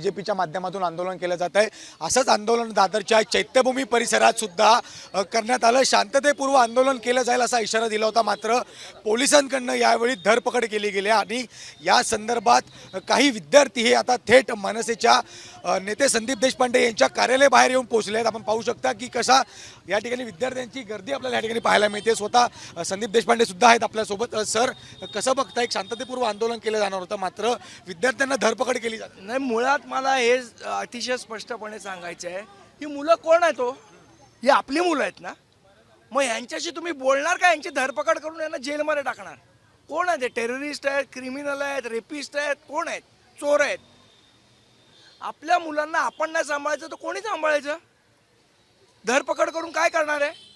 CJPच्या माध्यमातून आंदोलन केलं जात आहे। असंच आंदोलन दादरच्या चैत्यभूमी परिसरात सुद्धा करण्यात आलं। शांततेपूर्व आंदोलन केलं जाईल असा इशारा दिला होता, मात्र पोलिसांकडून यावेळी धरपकड केली गेली आणि या संदर्भात काही विद्यार्थी हे आता थेट मनसेच्या नेते संदीप देशपांडे यांच्या कार्यालयाबाहेर येऊन पोहोचले आहेत। आपण पाहू शकता की कशा या ठिकाणी विद्यार्थ्यांची गर्दी आपल्याला या ठिकाणी पाहायला मिळते। स्वतः संदीप देशपांडे सुद्धा आहेत आपल्यासोबत। सर, कसं बघताय? शांततेपूर्व आंदोलन केलं जाणार होतं, मात्र विद्यार्थ्यांना धरपकड केली जाते। नाही, मुळात मला हे अतिशय स्पष्टपणे सांगायचं आहे, ही मुलं कोण आहेत? ही आपली मुलं आहेत ना, मग यांच्याशी तुम्ही बोलणार का? यांची धरपकड करून यांना जेलमध्ये टाकणार? कोण आहेत? टेररिस्ट आहेत, क्रिमिनल आहेत, रेपिस्ट आहेत, कोण आहेत? चोर आहेत? आपल्या मुलांना आपण नाही सांभाळायचं तर कोणी सांभाळायचं? धरपकड करून काय करणार आहे?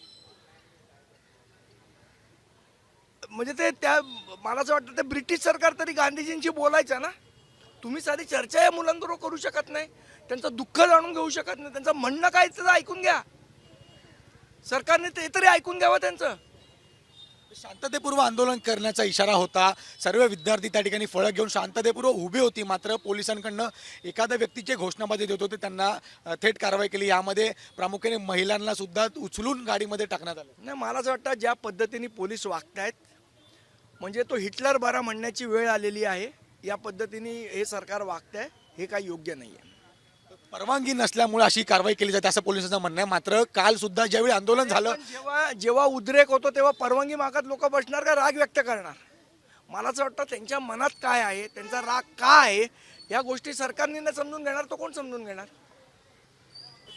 म्हणजे ते त्या मला असं वाटतं ते ब्रिटिश सरकार तरी गांधीजींशी बोलायचं ना। तुम्ही साधी चर्चा या मुलांबरोबर करू शकत नाही, त्यांचं दुःख जाणून घेऊ शकत नाही, त्यांचं म्हणणं काय त्याचं ऐकून घ्या। सरकारने ते तरी ऐकून घ्यावं त्यांचं। शांततेपूर्व आंदोलन करण्याचा इशारा होता। सर्व विद्यार्थी त्या ठिकाणी फळं घेऊन शांततेपूर्व उभे होती, मात्र पोलिसांकडनं एखाद्या व्यक्तीचे घोषणाबाजी देत होते, त्यांना थेट कारवाई केली। यामध्ये प्रामुख्याने महिलांना सुद्धा उचलून गाडीमध्ये टाकण्यात आलं। नाही, मला असं वाटतं ज्या पद्धतीने पोलीस वागतायत, म्हणजे तो हिटलर बरा म्हणण्याची वेळ आलेली आहे। या पद्धतीने हे सरकार वागतंय, हे काही योग्य नाही आहे। परवानगी नसल्यामुळे अशी कारवाई केली जाते असं पोलिसांचं म्हणणं आहे। मात्र काल सुद्धा ज्यावेळी आंदोलन झालं, जेव्हा उद्रेक होतो तेव्हा परवानगी मागत लोक बसणार का राग व्यक्त करणार? मला असं वाटतं त्यांच्या मनात काय आहे, त्यांचा राग काय आहे, या गोष्टी सरकारने न समजून घेणार तो कोण समजून घेणार?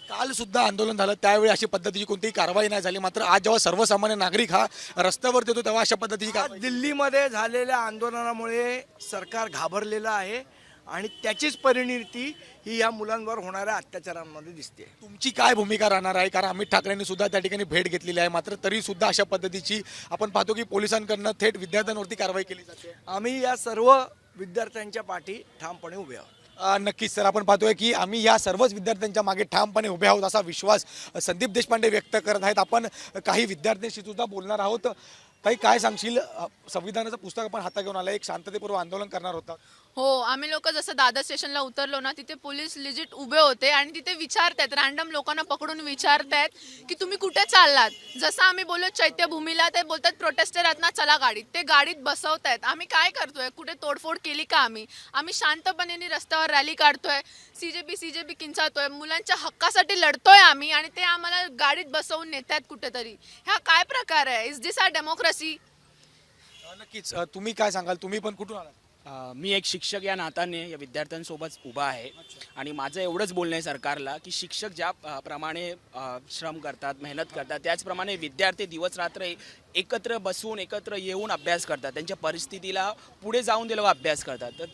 काल सुद्धा आंदोलन झालं, त्यावेळी अशी पद्धतीची कोणतीही कारवाई नाही झाली, मात्र आज जेव्हा सर्वसामान्य नागरिक हा रस्त्यावर येतो तेव्हा अशा पद्धतीची कारवाई। दिल्लीमध्ये झालेल्या आंदोलनामुळे सरकार घाबरलेलं आहे आणि त्याचीच परिणिती ही या मुलांवर होणाऱ्या अत्याचारांमध्ये दिसते। तुमची काय भूमिका राहणार आहे? कारण अमित ठाकरेंनी सुद्धा त्या ठिकाणी भेट घेतलेली आहे, मात्र तरी सुद्धा अशा पद्धतीची आपण पाहतो की पोलिसांकडनं थेट विद्यार्थ्यांवरती कारवाई केली जाते। आम्ही या सर्व विद्यार्थ्यांच्या पाठी ठामपणे उभे आहोत। नक्कीच सर, आपण पाहतोय की आम्ही या सर्वच विद्यार्थ्यांच्या मागे ठामपणे उभे आहोत असा विश्वास संदीप देशपांडे व्यक्त करत आहेत। आपण काही विद्यार्थ्यांशी सुद्धा बोलणार आहोत। काही काय सांगशील? संविधानाचं पुस्तक आपण हातात घेऊन आलं, एक शांततेपूर्व आंदोलन करणार होता। हो, आम्ही लोक जसं दादर स्टेशनला उतरलो ना, तिथे पोलीस लिजिट उभे होते आणि तिथे विचारतात, रॅन्डम लोकांना पकडून विचारतात की तुम्ही कुठे चाललात। जसं आम्ही बोललो चैत्यभूमीला, ते बोलतात प्रोटेस्टर आहेत ना, चला गाडीत। ते गाडीत बसवतायत। आम्ही काय करतोय? कुठे तोडफोड केली का? आम्ही शांतपणे रस्त्यावर रॅली काढतोय, सीजेपी किंचाळतोय, मुलांच्या हक्कासाठी लढतोय आम्ही, आणि ते आम्हाला गाडीत बसवून नेतात कुठेतरी। हा काय प्रकार आहे? Is this our democracy? नक्कीच, तुम्ही काय सांगाल? तुम्ही पण कुठून आलात? मी एक शिक्षक या नात्याने या विद्यार्थ्यांसोबत उभा आहे आणि माझं एवढंच बोलणं आहे सरकारला की शिक्षक ज्या प्रमाणे श्रम करतात, मेहनत करतात, त्याचप्रमाणे विद्यार्थी दिवस रात्र एकत्र बसून एकत्र येऊन अभ्यास करतात, त्यांच्या परिस्थितीला पुढे जाऊन दिलं अभ्यास करतात। तर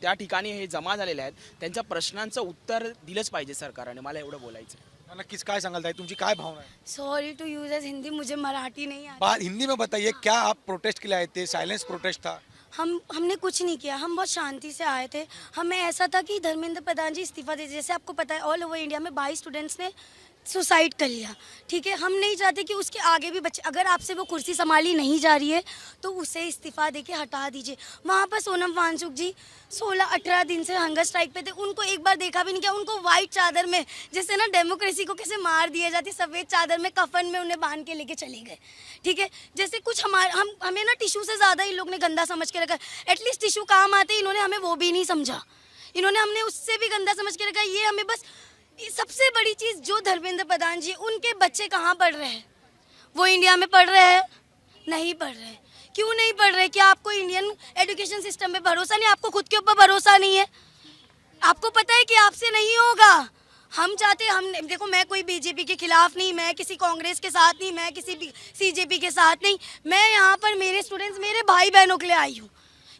त्या ठिकाणी हे जमा झालेले आहेत, त्यांच्या प्रश्नांचं उत्तर दिलंच पाहिजे सरकारने। मला एवढं बोलायचं आहे। नक्कीच, काय सांगाल ताई? तुमची काय भावना आहे? Sorry to use as Hindi, मुझे मराठी नहीं आती। हिंदी में बताइए, क्या आप प्रोटेस्ट के लिए आए थे? साइलेंस प्रोटेस्ट था? हमने कुछ नहीं किया, हम बहुत शांति से आए थे। हमें ऐसा था कि धर्मेंद्र प्रधान जी इस्तीफा दे, जैसे आपको पता है ऑल ओवर इंडिया में 22 स्टूडेंट्स ने सुसाइड कर लिया, ठीक है। हम नहीं चाहते कि उसके आगे भी बच्चे, अगर आपसे वो कुर्सी संभाली नहीं जा रही है तो उसे इस्तीफा देके हटा दीजिए। वहाँ पर सोनम वांगचुक जी 16-18 दिन से हंगर स्ट्राइक पे थे, उनको एक बार देखा भी नहीं क्या? उनको वाइट चादर में, जैसे ना डेमोक्रेसी को कैसे मार दिया जाती, सफ़ेद चादर में कफन में उन्हें बांध के लेके चले गए, ठीक है। जैसे कुछ हमें ना टिश्यू से ज़्यादा इन लोग ने गंदा समझ के रखा। एटलीस्ट टिश्यू काम आते, इन्होंने हमें वो भी नहीं समझा, इन्होंने हमने उससे भी गंदा समझ के रखा। ये हमें बस सबसे बड़ी चीज़, जो धर्मेंद्र प्रधान जी, उनके बच्चे कहाँ पढ़ रहे हैं? वो इंडिया में पढ़ रहे हैं? नहीं पढ़ रहे। क्यों नहीं पढ़ रहे? क्या आपको इंडियन एजुकेशन सिस्टम पे भरोसा नहीं? आपको खुद के ऊपर भरोसा नहीं है? आपको पता है कि आपसे नहीं होगा। हम चाहते, हम देखो, मैं कोई बीजेपी के खिलाफ नहीं, मैं किसी कांग्रेस के साथ नहीं, मैं किसी सीजेपी के साथ नहीं, मैं यहाँ पर मेरे स्टूडेंट्स, मेरे भाई बहनों के लिए आई हूँ।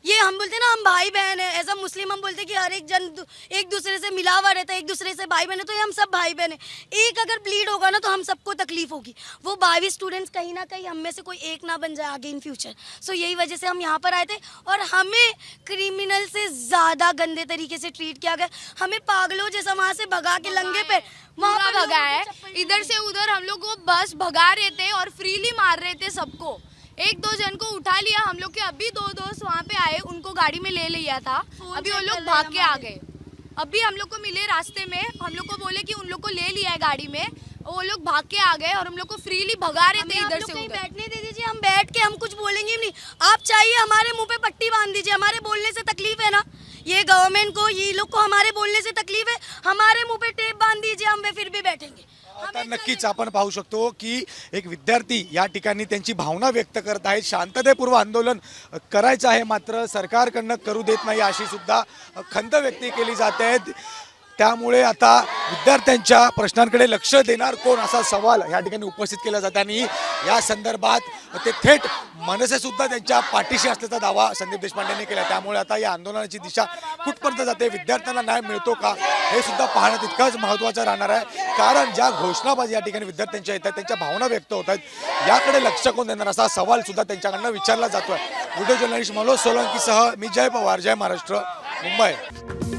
ये हम बोलते हैं ना, हम भाई बहन है, एज अ मुस्लिम हम बोलते हैं कि हर एक जन एक दूसरे से मिला हुआ रहता है, एक दूसरे से भाई बहन है, तो ये हम सब भाई बहन है। एक अगर ब्लीड होगा ना तो हम सबको तकलीफ होगी। वो 22 स्टूडेंट्स कहीं ना कहीं हम में से कोई एक ना बन जाए आगे इन फ्यूचर। सो यही वजह से हम यहाँ पर आए थे, और हमें क्रिमिनल से ज़्यादा गंदे तरीके से ट्रीट किया गया। हमें पागलों जैसा वहाँ से भगा के लंगे पे वहाँ पर भगा है, इधर से उधर हम लोग को बस भगा रहे थे और फ्रीली मार रहे थे सबको। एक दो जन को उठा लिया, हम लोग के अभी दो दोस्त वहाँ पे आए, उनको गाड़ी में ले लिया था, अभी वो लोग भाग के आ गए। अभी हम लोग को मिले रास्ते में, हम लोग को बोले कि उन लोग को ले लिया है गाड़ी में, वो लोग भाग के आ गए और हम लोग को फ्रीली भगा रहे थे इधर से कहीं उधर। बैठने दे दीजिए, हम बैठ के हम कुछ बोलेंगे ही नहीं। आप चाहिए हमारे मुंह पे पट्टी बांध दीजिए, हमारे बोलने से तकलीफ है ना, ये गवर्नमेंट को, ये लोग को हमारे बोलने से तकलीफ है, हमारे मुंह पे टेप बांध दीजिए, हम फिर भी बैठेंगे। आता नक्कीच आपण पाहू शकतो की एक विद्यार्थी या ठिकाणी त्यांची भावना व्यक्त करत आहेत. शांततेपूर्व आंदोलन करायचं आहे, मात्र सरकारकडनं करू देत नाही अशी सुद्धा खंत व्यक्त केली जाते आहे. त्यामुळे आता विद्यार्थ्यांच्या प्रश्नांकडे लक्ष देणार कोण असा सवाल या ठिकाणी उपस्थित केला जात आणि या संदर्भात ते थेट मनसे सुद्धा त्यांच्या पाठीशी असल्याचा दावा संदीप देशपांडेंनी केला. त्यामुळे आता या आंदोलनाची दिशा कुठपर्यंत जाते, विद्यार्थ्यांना न्याय मिळतो का, हे सुद्धा पाहणं तितकंच महत्त्वाचं राहणार आहे. कारण ज्या घोषणाबाजी या ठिकाणी विद्यार्थ्यांच्या येतात, त्यांच्या भावना व्यक्त होत आहेत, याकडे लक्ष कोण देणार असा सवाल सुद्धा त्यांच्याकडनं विचारला जातोय. व्हिडिओ जर्नलिस्ट मनोज सोलंकीसह मी जय पवार, जय महाराष्ट्र, मुंबई.